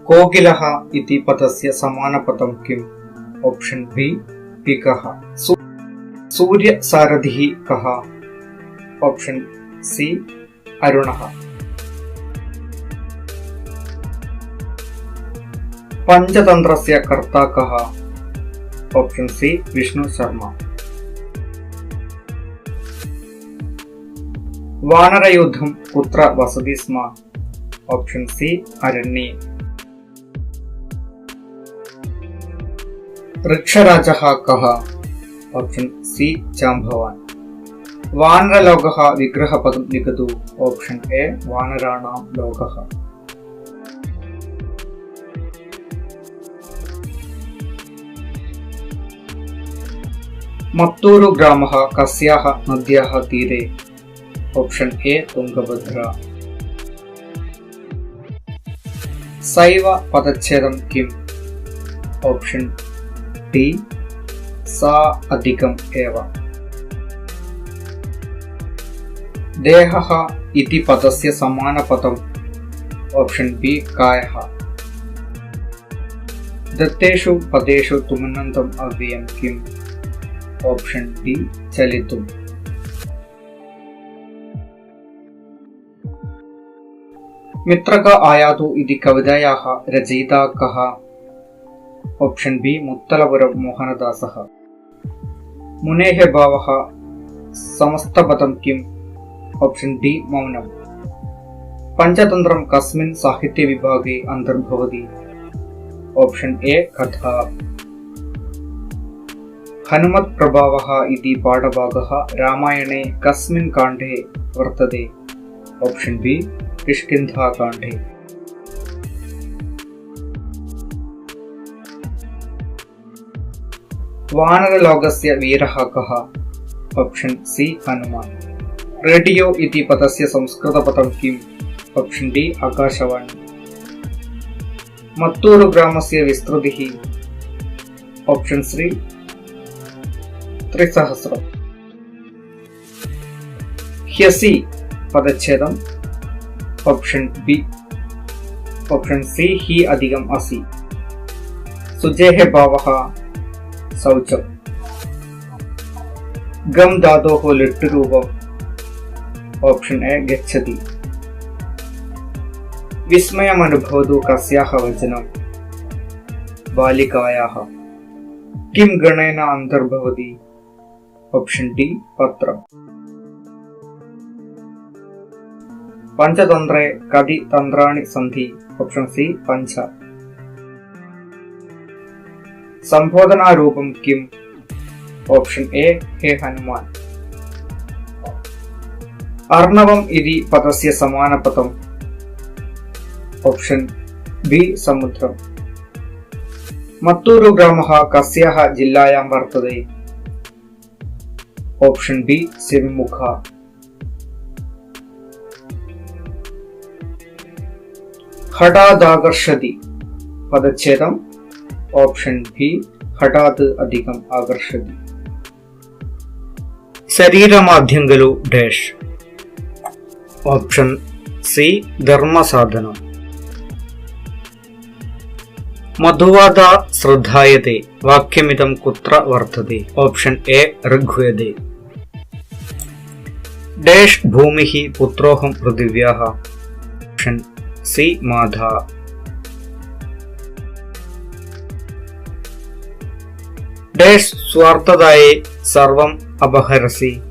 कोकिलः इति पदस्य समानपदं किम्? Option B पिकः। सूर्यसारथिः कः? ऑप्शन सी अरुणः। पंचतन्त्रस्य कर्ता कः? Option C Vishnu Sharma. वानरयुद्धं कुत्र वसति स्म? ऑप्शन सी अरण्ये। वृक्षराजः कः? ऑप्शन सी जाम्बवान्। वानरलोकः विग्रहपदं लिखतु। ऑप्शन ए वानराणां लोकः। मत्तूरु ग्रामः कस्याः नद्याः तीरे? Option A Tungabhadra. सैव पदच्छेदं किम्? ऑप्शन डी सा अधिकम् एव। देहः इति पदस्य समानपदम्? Option B कायः। दत्तेषु पदेषु तुमनन्तम् अव्ययं किम्? ऑप्शन डी चलितुम्। मित्रक आयातु इति कवितायाः रचयिता कः? Option B मुत्तलपुरं मोहनदासः। मुनेः भावः समस्तपदं किम्? Option D मौनम्। पंचतन्त्रं कस्मिन् साहित्यविभागे अन्तर्भवति? ऑप्शन ए कथा। हनुमत्प्रभावः इति पाठभागः रामायणे कस्मिन् काण्डे वर्तते? Option B किष्किन्धाकाण्डे। वानरलोकस्य वीरः कः? ऑप्शन सी हनुमान्। रेडियो इति पदस्य संस्कृतपदं किम्? Option D Akashvani. मत्तूरु ग्रामस्य विस्तृतिः? Option C 3000। ह्यसि पदच्छेदम्? Option B. ऑप्शन सी हि अधिकम् असि। सुजेः भावः शौचम्। गम् धातोः लिट् रूपम्? ऑप्शन ए गच्छति। विस्मयमनुभवतु कस्याः वचनं? बालिकायाः। किं गणेन अन्तर्भवति? ऑप्शन डी पत्रम्। पंचतन्त्रे कति तन्त्राणि सन्ति? Option C 5। संबोधनारूपं किम्? ऑप्शन ए हे हनुमान्। अर्णवम् इति पदस्य समानपदम्? Option B समुद्रम्। मत्तूरु ग्रामः कस्याः जिल्लायां वर्तते? Option B Shivamogga. हठादाकर्षति पदच्छेदम्? ऑप्शन बी हठात् अधिकम् आकर्षति। शरीरमाध्यङ्गलु डैश? Option C धर्मसाधनम्। मधुवादा श्रद्धायते वाक्यमिदं कुत्र वर्तते? ऑप्शन ए ऋग्वेदे। डैश भूमिः पुत्रोऽहं पृथिव्याः? Option C Madha. डैश स्वार्थदाये सर्वम् अपहरसि?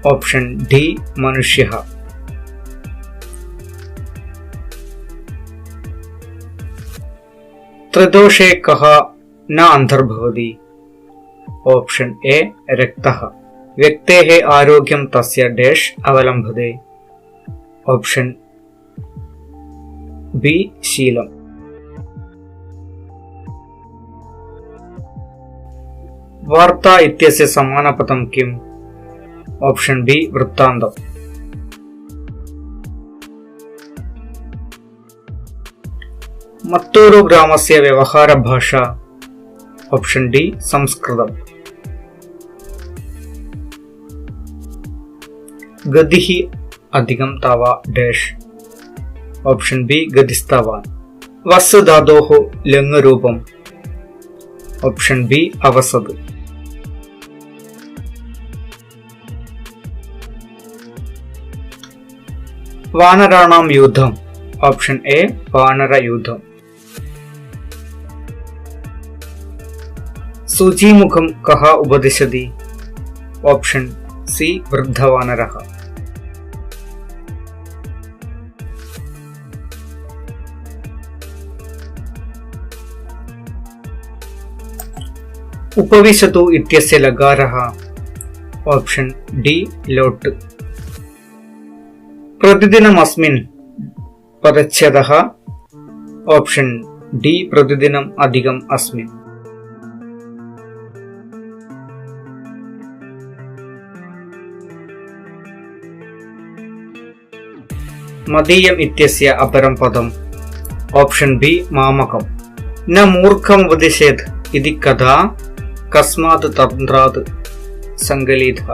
ऑप्शन डी मनुष्यः। त्रिदोषे कः न अन्तर्भवति? ऑप्शन ए रक्तः। व्यक्तेः आरोग्यं तस्य डैश अवलम्बते? ऑप्शन बी शीलम्। वार्ता इत्यस्य समानपदं किम्? Option B वृत्तान्तम्। मत्तूरु ग्रामस्य व्यवहारभाषा? ऑप्शन डी संस्कृतम्। गतिः अधिकं तव डैश? ഓപ്ഷൻ ബി ഗതിസ്തവാൻ. വസ് ധാതോः ലങ് രൂപം. ഓപ്ഷൻ ബി അവസത്. വാനരാണാം യുദ്ധം. ഓപ്ഷൻ എ വാനര യുദ്ധം. ശുചിമുഖം കഹ ഉപദിശതി. ഓപ്ഷൻ സി വൃദ്ധവാനരഃ. ഉപവിശതു ഇത്യസ്യ ലകാരഃ. ഓപ്ഷൻ ഡി ലോട്ട്. പ്രതിദിനമസ്മിൻ പദച്ഛേദഃ. ഓപ്ഷൻ ഡി പ്രതിദിനം അധികം അസ്മിൻ. മദീയം ഇത്യസ്യ അപരം പദം. ഓപ്ഷൻ ബി മാമകം. ന മൂർഖം ഉപദിശേത് ഇതി കഥാ കസ്മാത് തന്ത്രാത് സങ്കലിത.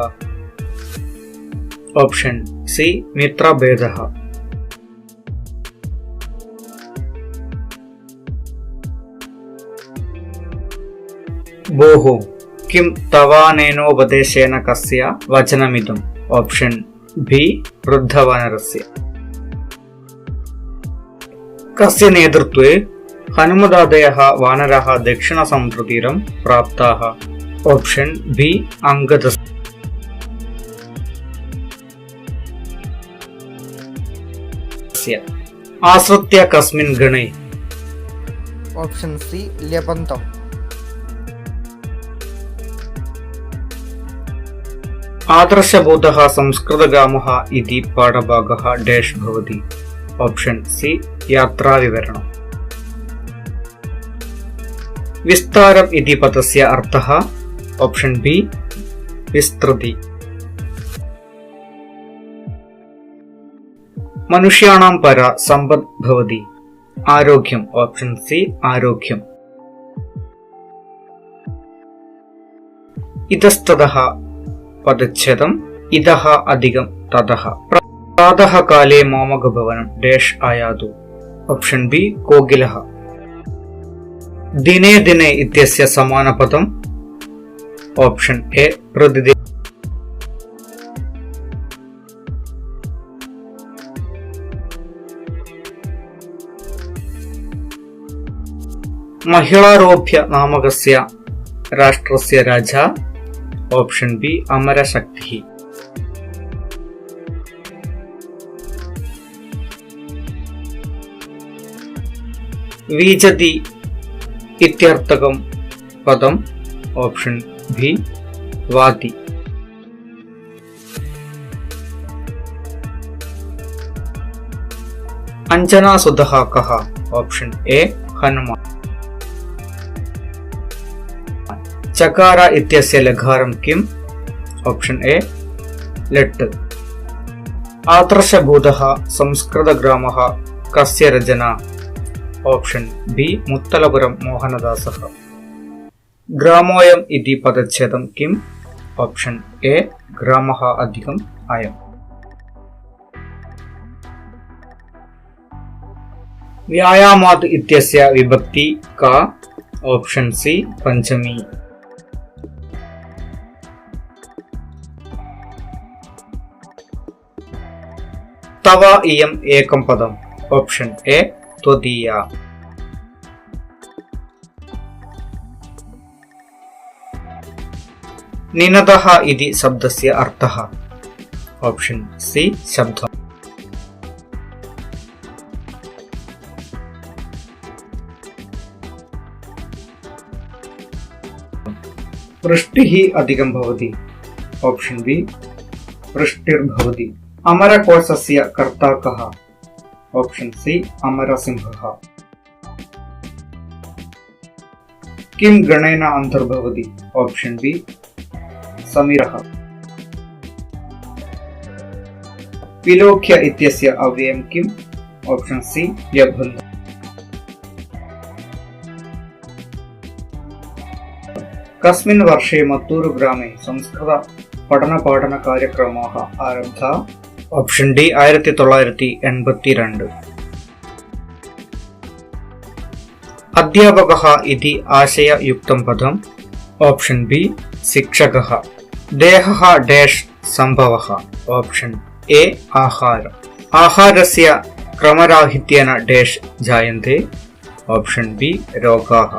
ഓപ്ഷൻ സി മിത്രഭേദഃ. ഭോഃ കിം തവാനേനോപദേശേന കസ്യ വചനമിദം. ഓപ്ഷൻ ബി വൃദ്ധവാനരസ്യ. കസ്യ നേതൃത്വേ ഹനുമതാദയഃ വാനരः ദക്ഷിണസമുദ്രതീരം പ്രാപ്താः. Option B അംഗദസ്യ. ആശ്രിത്യ കസ്മിൻ ഗണേ. ഓപ്ഷൻ സി ല്യപന്തം. ആദർശബോധഃ സംസ്കൃതഗ്രാമഃ ഇതി പാഠഭാഗः ഡാഷ് ഭവതി. ഓപ്ഷൻ സി യാത്രാവിവരണം. വിസ്താരം ഇതി പദസ്യ അർത്ഥഃ. ഓപ്ഷൻ ബി വിസ്തൃതി. മനുഷ്യാണാം പര സമ്പദ് ഭവതി. ആരോഗ്യം. ഓപ്ഷൻ സി ആരോഗ്യം. ഇതസ്തതഃ പദച്ഛേദം. ഇതഃ അധികം തതഃ. പ്രാതഃ കാലേ മാമകഭവനം ഡാഷ് ആയാതു. ഓപ്ഷൻ ബി കോകിലഃ. ദിനേ ദിനേ ഇത്യസ്യ സമാനപദം. ഓപ്ഷൻ എ പ്രതിദിന. മഹിളാരോഭ്യ നാമകസ്യ രാഷ്ട്രസ്യ രാജ. Option B അമരശക്തി. വീജതി ഇത്യർത്ഥകം പദം. ഓപ്ഷൻ ബി വാതി. അഞ്ജനാസുതഃ കഃ. Option A Hanuman. ചകാര ഇത്യസ്യ ലഘാരം കിം. ഓപ്ഷൻ എ ലട്ട്. ആദർശഭൂതഃ സംസ്കൃതഗ്രാമഃ കസ്യ രചന. ഓപ്ഷൻ ബി മുത്തലപുരം മോഹനദാസഃ. ഗ്രാമോയം ഇതി പദച്ഛേദം കിം. ഓപ്ഷൻ എ ഗ്രാമഃ അധികം അയം. വ്യായാമാത് ഇത്യസ്യ വിഭക്തി കാ. ഓപ്ഷൻ സി പഞ്ചമി. തവ ഇയം ഏകം പദം. Option A ത്വദീയ. നിനതഃ ഇതി ശബ്ദസ്യ അർത്ഥഃ. ഓപ്ഷൻ സി ശബ്ദം. വൃഷ്ടിഃ അധികം ഭവതി. ഓപ്ഷൻ ബി വൃഷ്ടിർഭവതി. അമരകോശസ്യ കർത്താ കഃ. ഓപ്ഷൻ സി അമരസിംഹഃ. കിം ഗണേന അന്തർഭവതി. ഓപ്ഷൻ ബി സമീരഃ. വിലോക്യ ഇത്യസ്യ അവ്യയം കിം. ഓപ്ഷൻ സി യഭന്ത. കസ്മിൻ വർഷേ മത്തൂരു ഗ്രാമേ സംസ്കൃത പഠന കാര്യക്രമः ആരബ്ധः. Option D 1982. अध्यापकः इति आशययुक्तं पदम् ऑप्शन बी शिक्षकः। देहः डैश सम्भवः ऑप्शन ए आहार। आहारस्य क्रमराहित्येन डैश जायन्ते ऑप्शन बी रोगाः।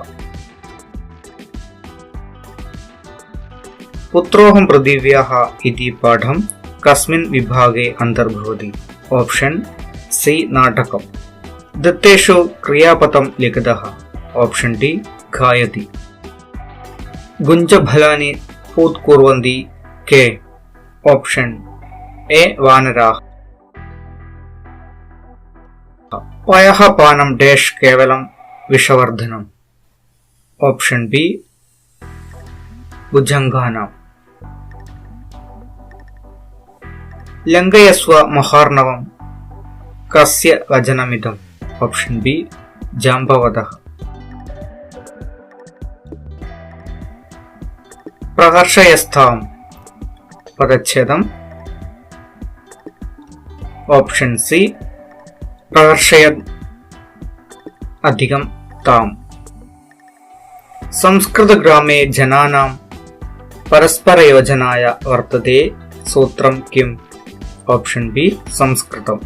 पुत्रोऽहं पृथिव्याः इति पाठं कस्मिन् विभागे अन्तर्भवति ऑप्शन सी नाटकम्। दत्तेषु क्रियापदं लिखतः ऑप्शन डी गायति। गुञ्जफलानि उत्कुर्वन्ति के ऑप्शन ए वानराः। पयः पानं डैश केवलं विषवर्धनम् ऑप्शन बी भुजङ्गानाम्। लङ्घयस्व महार्णवं कस्य वचनमिदम् ऑप्शन बी जाम्बवतः। प्रहर्षयस्थां पदच्छेदम् ऑप्शन सी प्रहर्षयत् अधिकं ताम्। संस्कृतग्रामे जनानां परस्परयोजनाय वर्तते सूत्रं किम् ऑप्शन बी संस्कृतम्।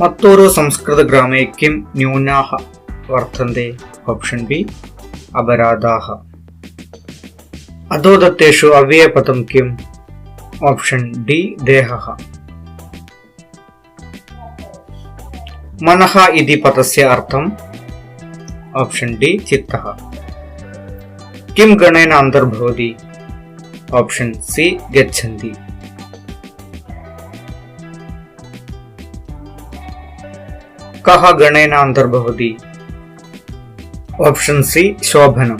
मत्तूरु संस्कृतग्रामे किं न्यूनाः वर्तन्ते ऑप्शन बी अपराधाः। अधोदत्तेषु अव्ययपदं किम् ऑप्शन डी देहः। मनः इति पदस्य अर्थम् ऑप्शन डी चित्तः। किं गणेन अन्तर्भवति ऑप्शन सी गच्छन्ति। कः गणेन अन्तर्भवति ऑप्शन सी शोभनम्।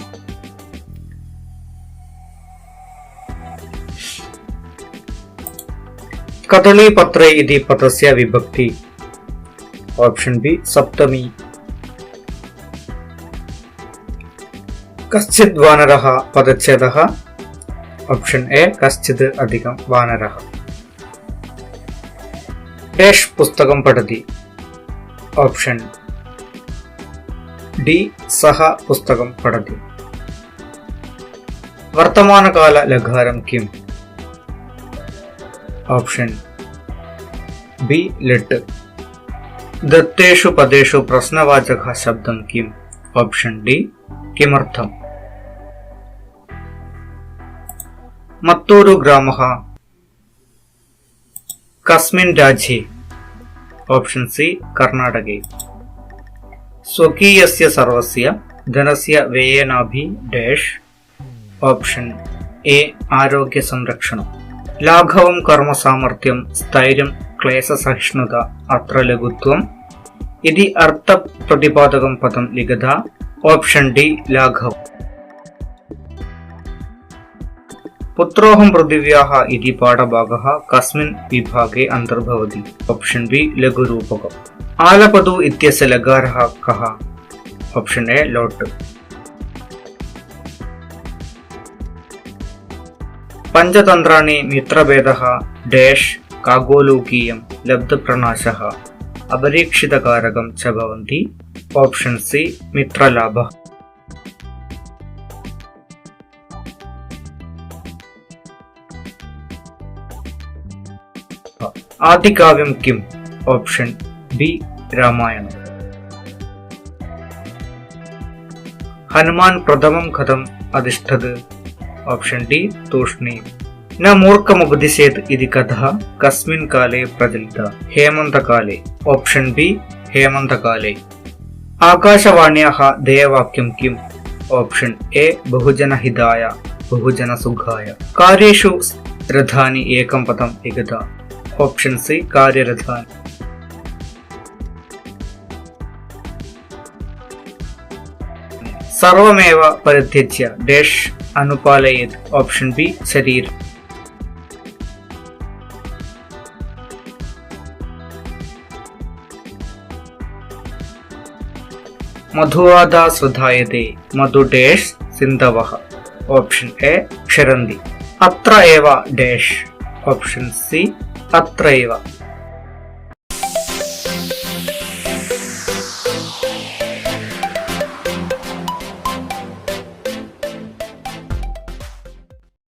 कदलीपत्रे इति पदस्य विभक्ति ऑप्शन बी सप्तमी। कश्चित् वानरः पदच्छेदः ऑप्शन ए कश्चित् अधिकं वानरः। डैश पुस्तकं पठति ऑप्शन डी सः पुस्तकं पठति। वर्तमानकाल लघारं किम् ऑप्शन बी लिट्। दत्तेषु पदेषु प्रश्नवाचकः शब्दं किम् ऑप्शन डी किमर्थम्। मत्तूरु ग्रामः कस्मिन् राज्ये ऑप्शन सी कर्णाटके। स्वकीयस्य सर्वस्य धनस्य व्ययेनापि डैश ऑप्शन ए आरोग्य संरक्षणम्। लाघवं कर्म सामर्थ्यं स्थैर्यं क्लेशसहिष्णुता अत्र लघुत्वम् इति अर्थप्रतिपादकं पदं लिखतः ऑप्शन डी लाघव। पुत्रोऽहं पृथिव्याः इति पाठभागः कस्मिन् विभागे अन्तर्भवति ऑप्शन बी लघुरूपकम्। आलपतु इत्यस्य लकारः कः ऑप्शन ए लोट्। पंचतंत्राणि मित्रभेदः डैश कागोलूकीयं लब्धप्रणाशः अपरीक्षितकारकं च भवन्ति ऑप्शन सी मित्रलाभः। आदिकाव्यं किम् ऑप्शन बी रामायणम्। हनुमान् प्रथमं कथम् अधिष्ठत् ऑप्शन डी तूष्णीम्। न मूर्खमुपदिशेत् इति कथा कस्मिन् काले प्रचलिता हेमन्तकाले ऑप्शन बी हेमन्तकाले। आकाशवाण्याः ध्येयवाक्यं किम् ऑप्शन ए बहुजनहिताय बहुजनसुखाय। कार्येषु रथानि एकं पदं लिखतः ऑप्शन सी कार्यरथानि। सर्वमेव परित्यज्य डैश अनुपालयेत् ऑप्शन बी शरीर। मधुवादा श्रद्धायते मधु डैश सिन्धवः ऑप्शन ए क्षरन्ति। अत्र एव डैश ऑप्शन सी अत्र एव।